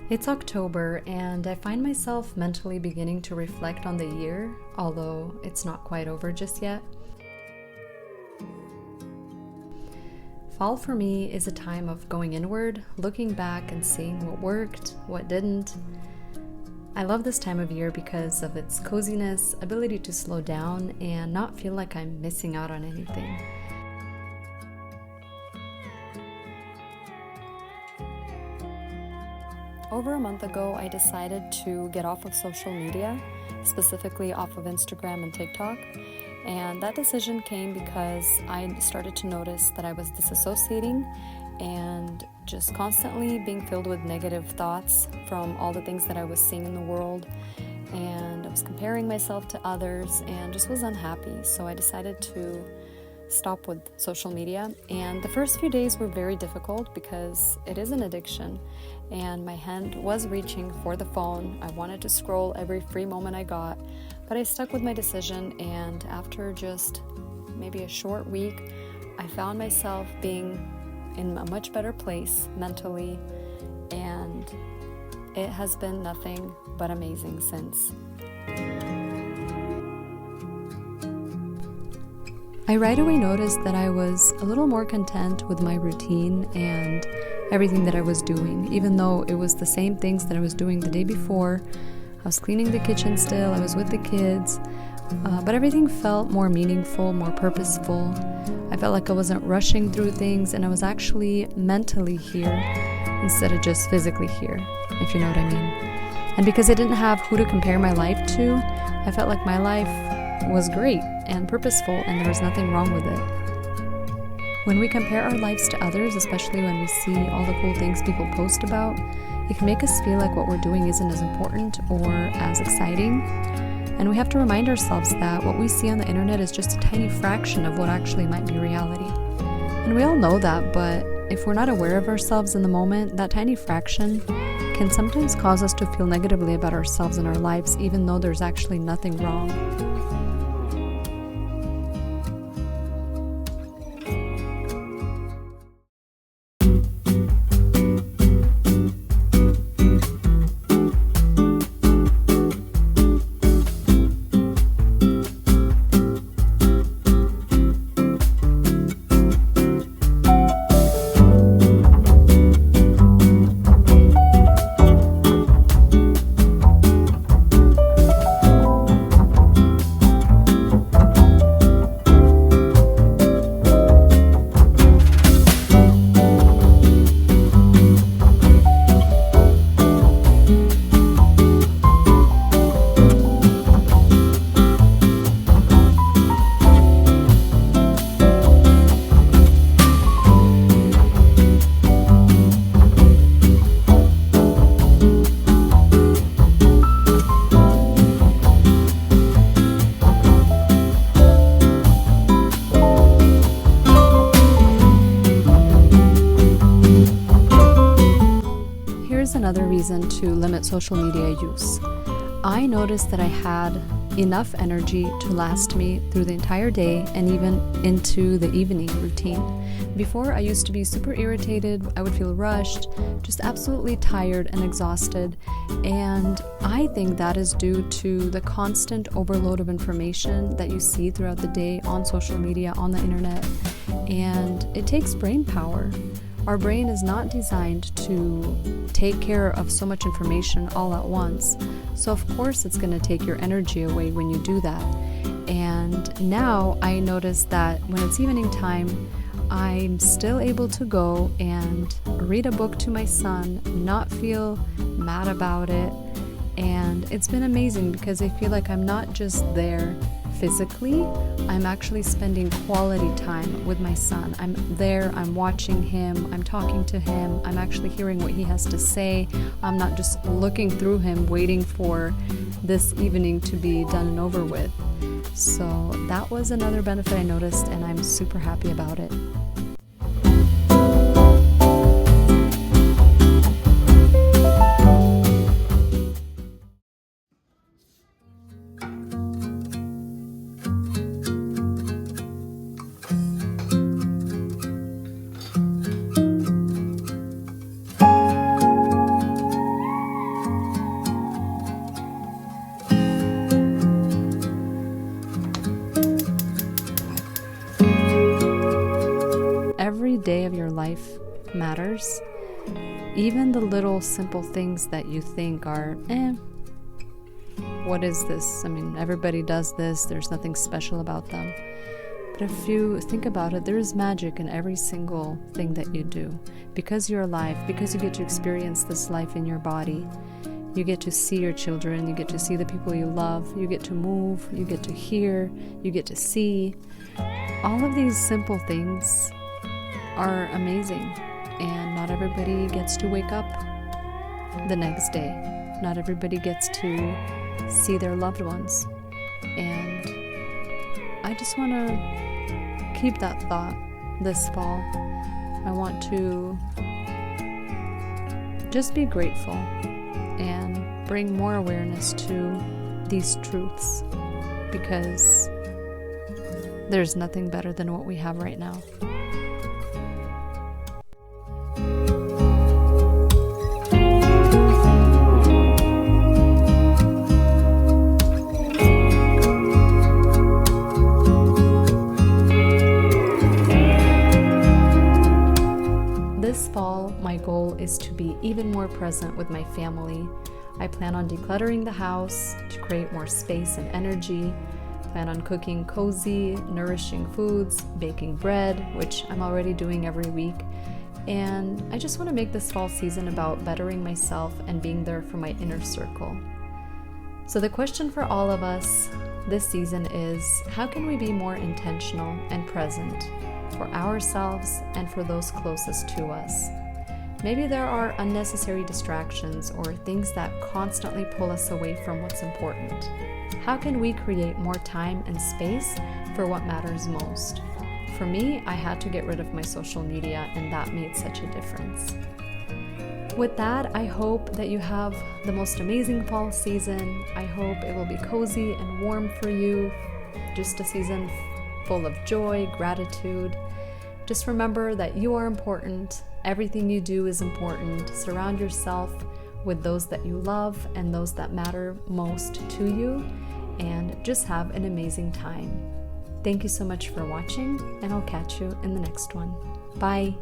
It's October, and I find myself mentally beginning to reflect on the year, although it's not quite over just yet. Fall for me is a time of going inward, looking back and seeing what worked, what didn't. I love this time of year because of its coziness, ability to slow down, and not feel like I'm missing out on anything. Over a month ago, I decided to get off of social media, specifically off of Instagram and TikTok. And that decision came because I started to notice that I was disassociating and just constantly being filled with negative thoughts from all the things that I was seeing in the world. And I was comparing myself to others and just was unhappy. So I decided to stop with social media. And the first few days were very difficult because it is an addiction. And my hand was reaching for the phone. I wanted to scroll every free moment I got. But I stuck with my decision, and after just maybe a short week, I found myself being in a much better place mentally, and it has been nothing but amazing since. I right away noticed that I was a little more content with my routine and everything that I was doing, even though it was the same things that I was doing the day before. I was cleaning the kitchen still, I was with the kids, but everything felt more meaningful, more purposeful. I felt like I wasn't rushing through things, and I was actually mentally here instead of just physically here, if you know what I mean. And because I didn't have who to compare my life to, I felt like my life was great and purposeful, and there was nothing wrong with it. When we compare our lives to others, especially when we see all the cool things people post about, it can make us feel like what we're doing isn't as important or as exciting. And we have to remind ourselves that what we see on the internet is just a tiny fraction of what actually might be reality. And we all know that, but if we're not aware of ourselves in the moment, that tiny fraction can sometimes cause us to feel negatively about ourselves and our lives, even though there's actually nothing wrong. Another reason to limit social media use. I noticed that I had enough energy to last me through the entire day and even into the evening routine. Before, I used to be super irritated, I would feel rushed, just absolutely tired and exhausted, and I think that is due to the constant overload of information that you see throughout the day on social media, on the internet, and it takes brain power. Our brain is not designed to take care of so much information all at once. So of course it's going to take your energy away when you do that. And now I notice that when it's evening time, I'm still able to go and read a book to my son, not feel mad about it. And it's been amazing because I feel like I'm not just there physically, I'm actually spending quality time with my son. I'm there, I'm watching him, I'm talking to him, I'm actually hearing what he has to say. I'm not just looking through him waiting for this evening to be done and over with. So that was another benefit I noticed, and I'm super happy about it. matters. Even the little simple things that you think are, what is this? I mean, everybody does this. There's nothing special about them. But if you think about it, there is magic in every single thing that you do. Because you're alive, because you get to experience this life in your body, you get to see your children, you get to see the people you love, you get to move, you get to hear, you get to see. All of these simple things are amazing, and not everybody gets to wake up the next day. Not everybody gets to see their loved ones. And I just want to keep that thought this fall. I want to just be grateful and bring more awareness to these truths, because there's nothing better than what we have right now. This fall, my goal is to be even more present with my family. I plan on decluttering the house to create more space and energy. Plan on cooking cozy, nourishing foods, baking bread, which I'm already doing every week. And I just want to make this fall season about bettering myself and being there for my inner circle. So the question for all of us this season is, how can we be more intentional and present for ourselves and for those closest to us? Maybe there are unnecessary distractions or things that constantly pull us away from what's important. How can we create more time and space for what matters most? For me, I had to get rid of my social media, and that made such a difference. With that, I hope that you have the most amazing fall season. I hope it will be cozy and warm for you. Just a season full of joy, gratitude. Just remember that you are important. Everything you do is important. Surround yourself with those that you love and those that matter most to you, and just have an amazing time. Thank you so much for watching, and I'll catch you in the next one. Bye.